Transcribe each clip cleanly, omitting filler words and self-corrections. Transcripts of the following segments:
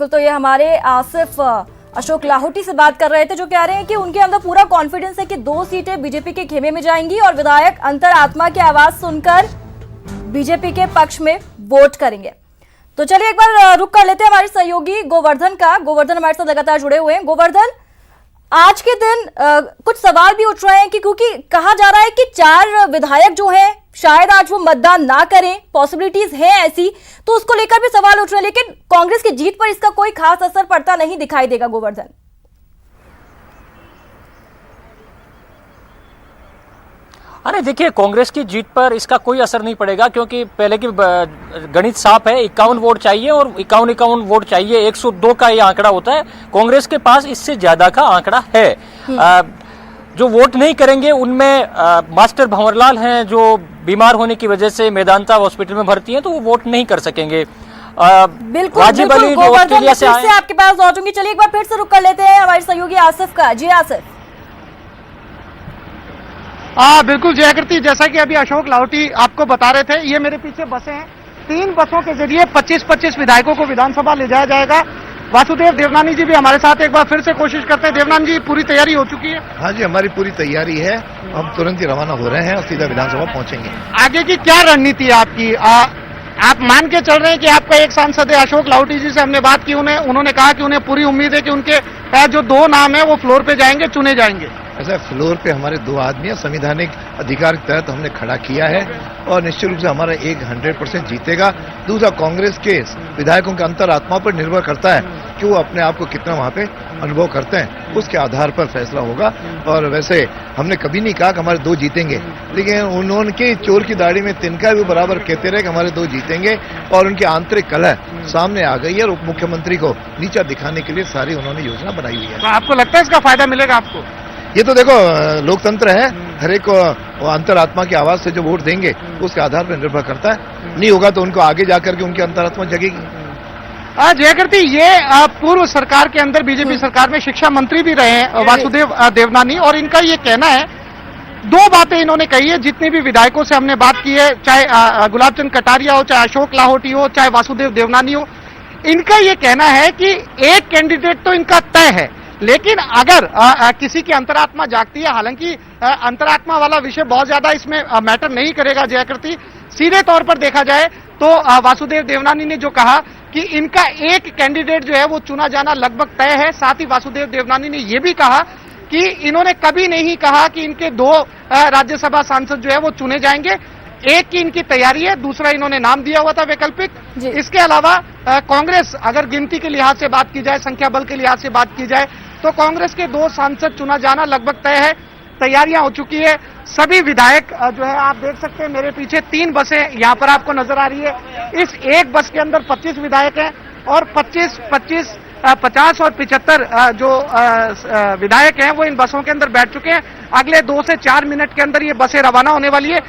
तो ये हमारे आसिफ अशोक लाहौटी से बात कर रहे थे, जो कह रहे हैं कि उनके अंदर पूरा कॉन्फिडेंस है कि 2 सीटें बीजेपी के खेमे में जाएंगी और विधायक अंतरात्मा की आवाज सुनकर बीजेपी के पक्ष में वोट करेंगे। तो चलिए एक बार रुक कर लेते हैं हमारे सहयोगी गोवर्धन का। गोवर्धन हमारे साथ लगातार जुड़े हुए हैं। गोवर्धन, आज के दिन कुछ सवाल भी उठ रहे हैं कि क्योंकि कहा जा रहा है कि 4 विधायक जो हैं शायद आज वो मतदान ना करें, पॉसिबिलिटीज है ऐसी, तो उसको लेकर भी सवाल उठ रहे हैं, लेकिन कांग्रेस की जीत पर इसका कोई खास असर पड़ता नहीं दिखाई देगा। गोवर्धन, अरे देखिए, कांग्रेस की जीत पर इसका कोई असर नहीं पड़ेगा, क्योंकि पहले की गणित साफ है। 51 वोट चाहिए और 51 वोट चाहिए, 102 का ये आंकड़ा होता है। कांग्रेस के पास इससे ज्यादा का आंकड़ा है। जो वोट नहीं करेंगे उनमें मास्टर भंवरलाल हैं, जो बीमार होने की वजह से मेदांता हॉस्पिटल में भर्ती हैं, तो वो वोट नहीं कर सकेंगे। बिल्कुल गोवर्धन, फिर से आपके पास लौटूंगी। चलिए एक बार फिर से रुक कर लेते हैं हमारे सहयोगी आसिफ का। जी आसिफ। बिल्कुल जयाकृति, जैसा कि अभी अशोक लाहौटी आपको बता रहे थे, ये मेरे पीछे बसें हैं। 3 बसों के जरिए 25-25 विधायकों को विधानसभा ले जाया जाएगा। वासुदेव देवनानी जी भी हमारे साथ एक बार फिर से कोशिश करते हैं। देवनानी जी, पूरी तैयारी हो चुकी है? हाँ जी, हमारी पूरी तैयारी है। हम तुरंत ही रवाना हो रहे हैं और सीधा विधानसभा पहुंचेंगे। आगे की क्या रणनीति है आपकी? आप मान के चल रहे हैं कि आपका एक सांसद है अशोक लाहौटी जी से हमने बात की, उन्होंने कहा कि उन्हें पूरी उम्मीद है कि उनके जो 2 नाम है वो फ्लोर पे जाएंगे, चुने जाएंगे। ऐसा फ्लोर पे हमारे 2 आदमी संवैधानिक अधिकार के तहत हमने खड़ा किया है और निश्चित रूप से हमारा 100% जीतेगा। दूसरा, कांग्रेस के विधायकों के अंतरात्मा पर निर्भर करता है कि वो अपने आप को कितना वहां पे अनुभव करते हैं, उसके आधार पर फैसला होगा। और वैसे हमने कभी नहीं कहा कि हमारे 2 जीतेंगे, लेकिन उन्होंने चोर की दाढ़ी में तिनका भी बराबर कहते रहे कि हमारे 2 जीतेंगे। और उनकी आंतरिक कलह सामने आ गई है और उप मुख्यमंत्री को नीचा दिखाने के लिए सारी उन्होंने योजना बनाई हुई है। तो आपको लगता है इसका फायदा मिलेगा आपको? ये तो देखो, लोकतंत्र है, हर एक को अंतरात्मा की आवाज से जो वोट देंगे उसके आधार पर निर्भर करता है। नहीं होगा तो उनको आगे जाकर के उनकी अंतरात्मा जगेगी। जयकृति, ये पूर्व सरकार के अंदर बीजेपी सरकार में शिक्षा मंत्री भी रहे हैं वासुदेव देवनानी, और इनका ये कहना है, 2 बातें इन्होंने कही है। जितने भी विधायकों से हमने बात की है, चाहे गुलाब चंद कटारिया हो, चाहे अशोक लाहौटी हो, चाहे वासुदेव देवनानी हो, इनका ये कहना है कि एक कैंडिडेट तो इनका तय है, लेकिन अगर किसी की अंतरात्मा जागती है, हालांकि अंतरात्मा वाला विषय बहुत ज्यादा इसमें मैटर नहीं करेगा जयकृति। सीधे तौर पर देखा जाए तो वासुदेव देवनानी ने जो कहा कि इनका एक कैंडिडेट जो है वो चुना जाना लगभग तय है। साथ ही वासुदेव देवनानी ने यह भी कहा कि इन्होंने कभी नहीं कहा कि इनके 2 राज्यसभा सांसद जो है वो चुने जाएंगे। एक की इनकी तैयारी है, दूसरा इन्होंने नाम दिया हुआ था वैकल्पिक। इसके अलावा कांग्रेस, अगर गिनती के लिहाज से बात की जाए, संख्या बल के लिहाज से बात की जाए, तो कांग्रेस के 2 सांसद चुना जाना लगभग तय है। तैयारियां हो चुकी है। सभी विधायक जो है, आप देख सकते हैं मेरे पीछे 3 बसें यहां पर आपको नजर आ रही है। इस एक बस के अंदर 25 विधायक हैं और 50 और 75 जो विधायक हैं वो इन बसों के अंदर बैठ चुके हैं। अगले 2 से 4 मिनट के अंदर ये बसें रवाना होने वाली है।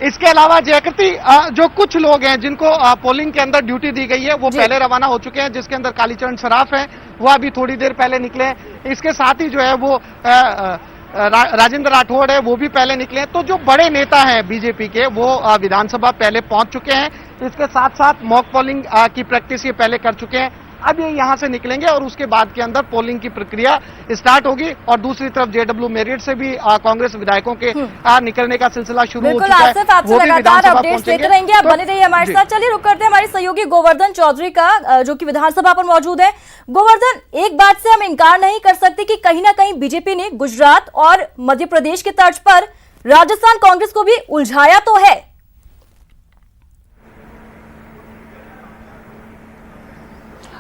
इसके अलावा जयकृति, जो कुछ लोग हैं जिनको पोलिंग के अंदर ड्यूटी दी गई है वो पहले रवाना हो चुके हैं, जिसके अंदर कालीचरण सराफ हैं, वो अभी थोड़ी देर पहले निकले हैं। इसके साथ ही जो है वो राजेंद्र राठौड़ है, वो भी पहले निकले हैं। तो जो बड़े नेता हैं बीजेपी के, वो विधानसभा पहले पहुंच चुके हैं। इसके साथ साथ मॉक पोलिंग की प्रैक्टिस ये पहले कर चुके हैं। अब ये यहां से निकलेंगे और उसके बाद के अंदर पोलिंग की प्रक्रिया स्टार्ट होगी। और दूसरी तरफ जेडब्ल्यू मेरिट से भी कांग्रेस विधायकों के निकलने का सिलसिला शुरू हो चुका है। आसिफ, आपसे लगातार अपडेट्स देते रहेंगे, आप बने रहिए हमारे साथ। चलिए रुक करते हैं हमारे सहयोगी गोवर्धन चौधरी का, जो कि विधानसभा पर मौजूद है। गोवर्धन, एक बात से हम इनकार नहीं कर सकते कि कहीं ना कहीं बीजेपी ने गुजरात और मध्य प्रदेश की तर्ज पर राजस्थान कांग्रेस को भी उलझाया तो है।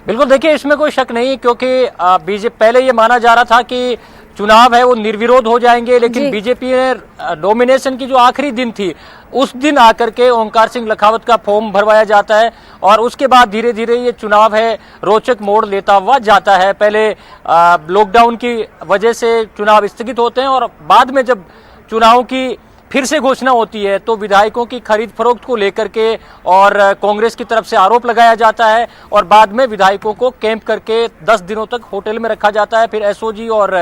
बिल्कुल, देखिए, इसमें कोई शक नहीं, क्योंकि बीजेपी पहले ये माना जा रहा था कि चुनाव है वो निर्विरोध हो जाएंगे, लेकिन बीजेपी ने नॉमिनेशन की जो आखिरी दिन थी उस दिन आकर के ओंकार सिंह लखावत का फॉर्म भरवाया जाता है और उसके बाद धीरे धीरे ये चुनाव है रोचक मोड़ लेता हुआ जाता है। पहले लॉकडाउन की वजह से चुनाव स्थगित होते हैं और बाद में जब चुनाव की फिर से घोषणा होती है तो विधायकों की खरीद फरोख्त को लेकर के और कांग्रेस की तरफ से आरोप लगाया जाता है और बाद में विधायकों को कैंप करके 10 दिनों तक होटल में रखा जाता है। फिर एसओजी और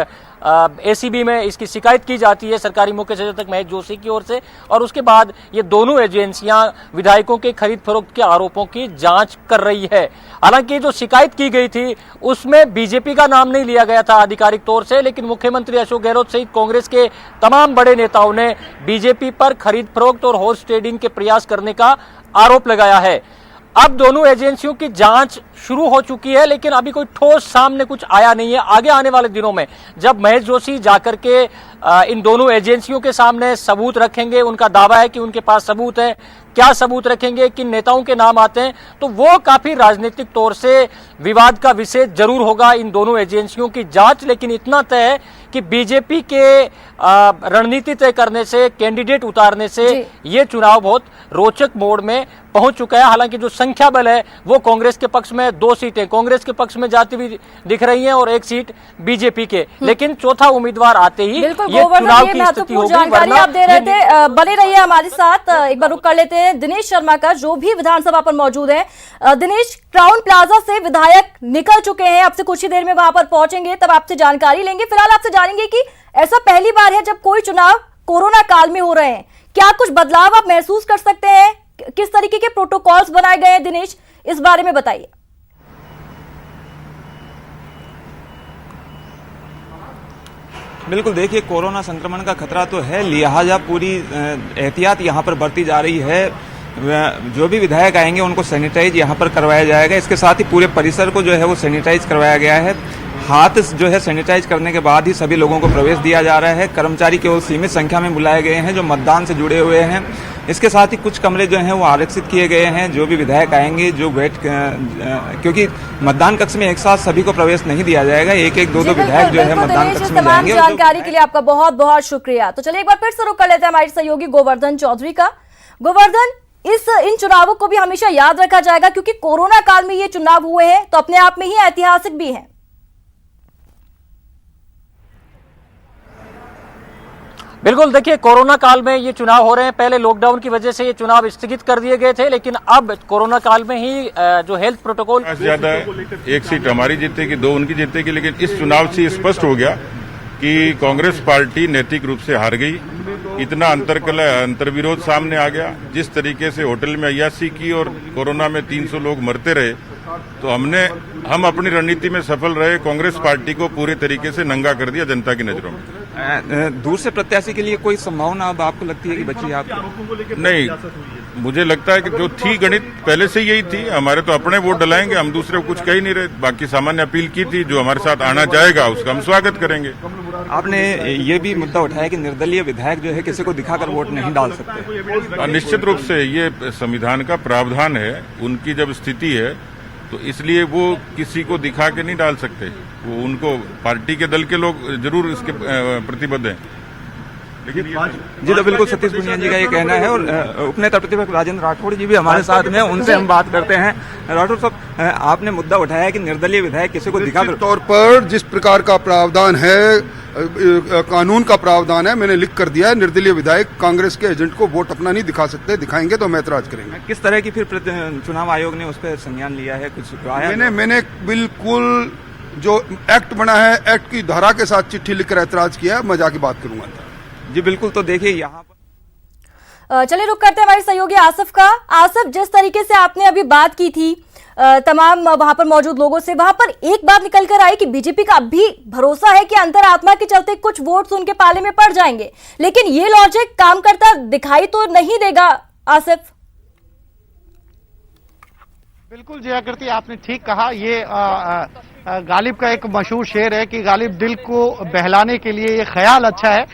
एसीबी में इसकी शिकायत की जाती है सरकारी मुख्य सचेतक महेश जोशी की ओर से, और उसके बाद ये दोनों एजेंसियां विधायकों के खरीद फरोख्त के आरोपों की जांच कर रही है। हालांकि जो शिकायत की गई थी उसमें बीजेपी का नाम नहीं लिया गया था आधिकारिक तौर से, लेकिन मुख्यमंत्री अशोक गहलोत सहित कांग्रेस के तमाम बड़े नेताओं ने बीजेपी पर खरीद फरोख्त और हॉर्स ट्रेडिंग के प्रयास करने का आरोप लगाया है। अब दोनों एजेंसियों की जांच शुरू हो चुकी है, लेकिन अभी कोई ठोस सामने कुछ आया नहीं है। आगे आने वाले दिनों में जब महेश जोशी जाकर के इन दोनों एजेंसियों के सामने सबूत रखेंगे, उनका दावा है कि उनके पास सबूत है, क्या सबूत रखेंगे, किन नेताओं के नाम आते हैं, तो वो काफी राजनीतिक तौर से विवाद का विषय जरूर होगा इन दोनों एजेंसियों की जांच। लेकिन इतना तय है कि बीजेपी के रणनीति तय करने से, कैंडिडेट उतारने से ये चुनाव बहुत रोचक मोड़ में पहुंच चुका है। हालांकि जो संख्या बल है वो कांग्रेस के पक्ष में 2 सीटें कांग्रेस के पक्ष में जाती हुई दिख रही हैं और 1 सीट बीजेपी के, लेकिन चौथा उम्मीदवार आते ही ये चुनाव की स्थिति होगी। जानकारी आप दे रहे थे, बने रहिए हमारे साथ। एक बार रुक कर लेते हैं दिनेश शर्मा का, जो भी विधानसभा पर मौजूद है। दिनेश, क्राउन प्लाजा से विधायक निकल चुके हैं, अब से कुछ ही देर में वहां पर पहुंचेंगे, तब आपसे जानकारी लेंगे। फिलहाल आपसे जानेंगे कि ऐसा पहली बार है जब कोई चुनाव कोरोना काल में हो रहे हैं, क्या कुछ बदलाव आप महसूस कर सकते हैं? किस तरीके के प्रोटोकॉल्स बनाए गए हैं दिनेश, इस बारे में बताइए। बिल्कुल, देखिए कोरोना संक्रमण का खतरा तो है, लिहाजा पूरी एहतियात यहाँ पर बरती जा रही है। जो भी विधायक आएंगे उनको सैनिटाइज यहाँ पर करवाया जाएगा। इसके साथ ही पूरे परिसर को जो है वो सैनिटाइज करवाया गया है। हाथ जो है सैनिटाइज करने के बाद ही सभी लोगों को प्रवेश दिया जा रहा है। कर्मचारी केवल सीमित संख्या में बुलाए गए हैं जो मतदान से जुड़े हुए हैं। इसके साथ ही कुछ कमरे जो हैं वो आरक्षित किए गए हैं। जो भी विधायक आएंगे, जो क्योंकि मतदान कक्ष में एक साथ सभी को प्रवेश नहीं दिया जाएगा, एक एक दो विधायक जो है मतदान कक्ष में जाएंगे। जानकारी के लिए आपका बहुत बहुत शुक्रिया। तो चलिए एक बार फिर से रुक कर लेते हैं हमारे सहयोगी गोवर्धन चौधरी का। गोवर्धन, इन चुनावों को भी हमेशा याद रखा जाएगा क्योंकि कोरोना काल में ये चुनाव हुए हैं, तो अपने आप में ही ऐतिहासिक भी हैं। बिल्कुल, देखिए कोरोना काल में ये चुनाव हो रहे हैं। पहले लॉकडाउन की वजह से ये चुनाव स्थगित कर दिए गए थे, लेकिन अब कोरोना काल में ही जो हेल्थ प्रोटोकॉल ज्यादा 1 सीट हमारी जीतेगी, 2 उनकी जीतेगी। लेकिन इस चुनाव से स्पष्ट हो गया कि कांग्रेस पार्टी नैतिक रूप से हार गई। इतना अंतर्विरोध सामने आ गया। जिस तरीके से होटल में अय्याशी की और कोरोना में 300 लोग मरते रहे, तो हम अपनी रणनीति में सफल रहे। कांग्रेस पार्टी को पूरे तरीके से नंगा कर दिया जनता की नजरों में। दूर से प्रत्याशी के लिए कोई संभावना अब आपको लगती है कि बची आपको? नहीं, मुझे लगता है कि जो थी गणित पहले से यही थी। हमारे तो अपने वोट डलाएंगे, हम दूसरे को कुछ कह ही नहीं रहे। बाकी सामान्य अपील की थी, जो हमारे साथ आना चाहेगा उसका हम स्वागत करेंगे। आपने ये भी मुद्दा उठाया कि निर्दलीय विधायक जो है किसी को दिखाकर वोट नहीं डाल सकते। निश्चित रूप से ये संविधान का प्रावधान है, उनकी जब स्थिति है तो इसलिए वो किसी को दिखा के नहीं डाल सकते। वो उनको पार्टी के दल के लोग जरूर इसके प्रतिबद्ध हैं। जी तो बिल्कुल सतीश पुनिया जी का ये कहना है। और उपनेता प्रतिपक्ष राजेंद्र राठौड़ जी भी हमारे साथ में, उनसे हम बात करते हैं। राठौड़ साहब, आपने मुद्दा उठाया कि निर्दलीय विधायक किसी को दिखाकर, तौर पर जिस प्रकार का प्रावधान है, कानून का प्रावधान है, मैंने लिख कर दिया है, निर्दलीय विधायक कांग्रेस के एजेंट को वोट अपना नहीं दिखा सकते। दिखाएंगे तो हम ऐतराज करेंगे। किस तरह की फिर चुनाव आयोग ने उस पर संज्ञान लिया है? कुछ आया? मैंने बिल्कुल जो एक्ट बना है, एक्ट की धारा के साथ चिट्ठी लिखकर ऐतराज किया। मैं जाके बात करूंगा। जी बिल्कुल। तो देखिए यहाँ पर चलिए रुक करते हैं हमारे सहयोगी आसिफ का। आसिफ, जिस तरीके से आपने अभी बात की थी तमाम वहां पर मौजूद लोगों से, वहां पर एक बात निकल कर आई कि बीजेपी का अभी भरोसा है कि अंतरात्मा के चलते कुछ वोट्स उनके पाले में पड़ जाएंगे, लेकिन ये लॉजिक काम करता दिखाई तो नहीं देगा। आसिफ, बिल्कुल जयाकृति, आपने ठीक कहा। ये गालिब का एक मशहूर शेर है कि गालिब दिल को बहलाने के लिए ये ख्याल अच्छा है।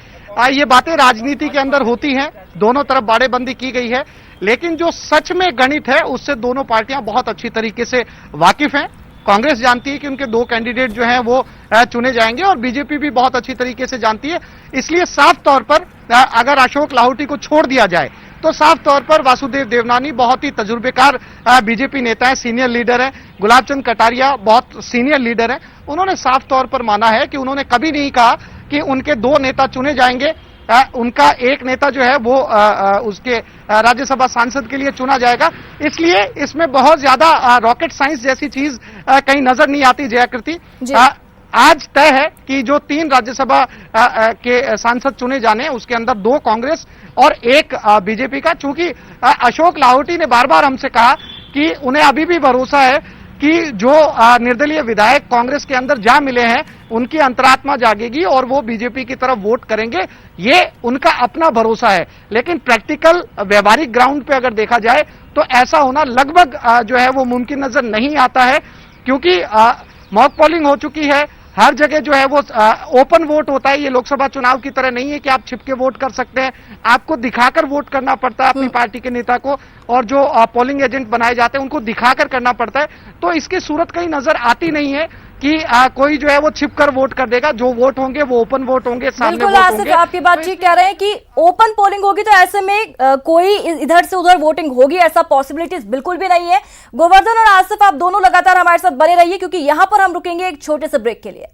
ये बातें राजनीति के अंदर होती हैं, दोनों तरफ बाड़ेबंदी की गई है, लेकिन जो सच में गणित है उससे दोनों पार्टियां बहुत अच्छी तरीके से वाकिफ हैं। कांग्रेस जानती है कि उनके 2 कैंडिडेट जो हैं वो चुने जाएंगे और बीजेपी भी बहुत अच्छी तरीके से जानती है। इसलिए साफ तौर पर अगर अशोक लाहौटी को छोड़ दिया जाए तो साफ तौर पर वासुदेव देवनानी बहुत ही तजुर्बेकार बीजेपी नेता है, सीनियर लीडर है। गुलाब चंद कटारिया बहुत सीनियर लीडर है। उन्होंने साफ तौर पर माना है कि उन्होंने कभी नहीं कहा कि उनके 2 नेता चुने जाएंगे। उनका एक नेता जो है वो उसके राज्यसभा सांसद के लिए चुना जाएगा। इसलिए इसमें बहुत ज्यादा रॉकेट साइंस जैसी चीज कहीं नजर नहीं आती। जयाकृति, आज तय है कि जो 3 राज्यसभा के सांसद चुने जाने हैं उसके अंदर 2 कांग्रेस और 1 बीजेपी का। चूंकि अशोक लाहोटी ने बार बार हमसे कहा कि उन्हें अभी भी भरोसा है कि जो निर्दलीय विधायक कांग्रेस के अंदर जा मिले हैं उनकी अंतरात्मा जागेगी और वो बीजेपी की तरफ वोट करेंगे, ये उनका अपना भरोसा है। लेकिन प्रैक्टिकल व्यवहारिक ग्राउंड पे अगर देखा जाए तो ऐसा होना लगभग जो है वो मुमकिन नजर नहीं आता है, क्योंकि मॉक पोलिंग हो चुकी है। हर जगह जो है वो ओपन वोट होता है। ये लोकसभा चुनाव की तरह नहीं है कि आप छिपके वोट कर सकते हैं, आपको दिखाकर वोट करना पड़ता है अपनी पार्टी के नेता को, और जो पोलिंग एजेंट बनाए जाते हैं उनको दिखाकर करना पड़ता है। तो इसकी सूरत कहीं नजर आती नहीं है कि कोई जो है वो छिपकर वोट कर देगा। जो वोट होंगे वो ओपन वोट होंगे, सामने बिल्कुल वोट आसिफ, होंगे। आपकी बात ठीक कह रहे हैं कि ओपन पोलिंग होगी तो ऐसे में कोई इधर से उधर वोटिंग होगी ऐसा पॉसिबिलिटीज बिल्कुल भी नहीं है। गोवर्धन और आसिफ, आप दोनों लगातार हमारे साथ बने रहिए क्योंकि यहां पर हम रुकेंगे एक छोटे से ब्रेक के लिए।